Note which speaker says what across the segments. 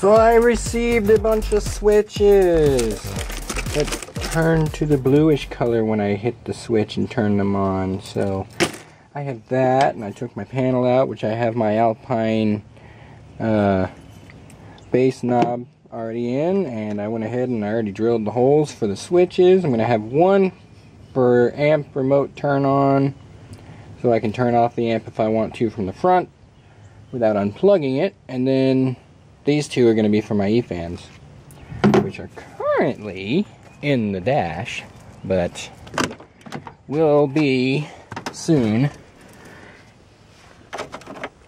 Speaker 1: So I received a bunch of switches that turn to the bluish color when I hit the switch and turn them on. So I have that, and I took my panel out, which I have my Alpine base knob already in, and I went ahead and I already drilled the holes for the switches. I'm going to have one for amp remote turn on, so I can turn off the amp if I want to from the front without unplugging it, and then these two are going to be for my E-fans, which are currently in the dash, but will be soon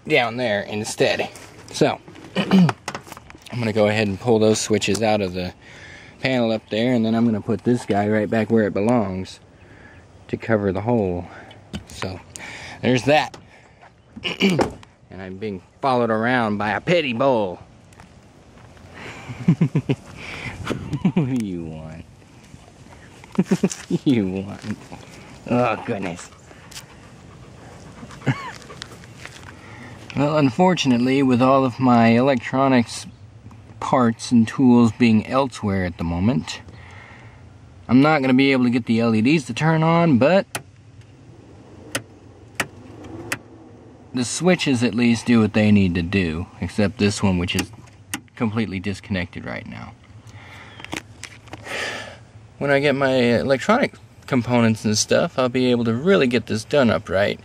Speaker 1: down there instead. So I'm going to go ahead and pull those switches out of the panel up there, and then I'm going to put this guy right back where it belongs to cover the hole. So there's that. And I'm being followed around by a petty bull. What do you want? What do you want? Oh, goodness. Well, unfortunately, with all of my electronics parts and tools being elsewhere at the moment, I'm not going to be able to get the LEDs to turn on, but the switches at least do what they need to do, except this one, which is completely disconnected right now. When I get my electronic components and stuff, I'll be able to really get this done upright.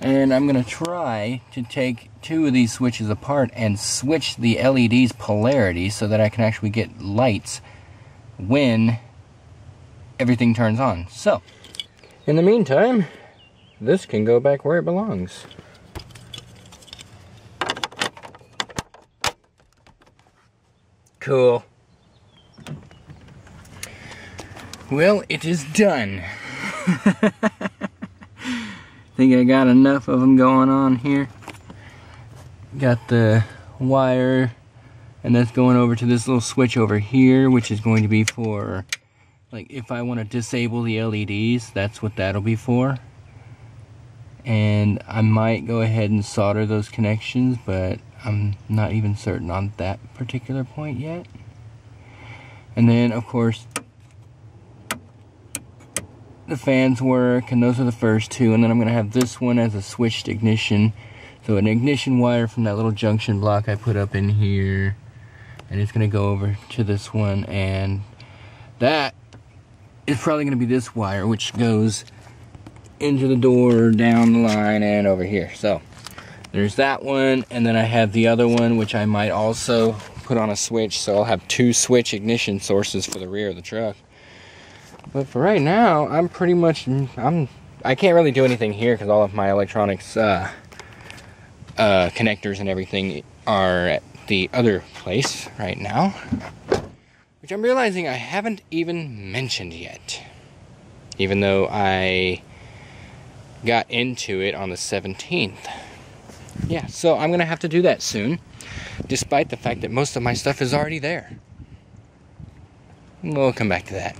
Speaker 1: And I'm going to try to take two of these switches apart and switch the LED's polarity so that I can actually get lights when everything turns on. So, in the meantime, this can go back where it belongs. Cool. Well, it is done. Think I got enough of them going on here. Got the wire, and that's going over to this little switch over here, which is going to be for, like, if I want to disable the LEDs, that's what that'll be for. And I might go ahead and solder those connections, but I'm not even certain on that particular point yet. And then, of course, the fans work, and those are the first two. And then I'm going to have this one as a switched ignition. So an ignition wire from that little junction block I put up in here, and it's going to go over to this one, and that is probably going to be this wire, which goes into the door, down the line, and over here. So there's that one, and then I have the other one, which I might also put on a switch, so I'll have two switch ignition sources for the rear of the truck. But for right now, I'm pretty much, I can't really do anything here because all of my electronics connectors and everything are at the other place right now, which I'm realizing I haven't even mentioned yet, even though I got into it on the 17th. Yeah, so I'm gonna have to do that soon, despite the fact that most of my stuff is already there. We'll come back to that.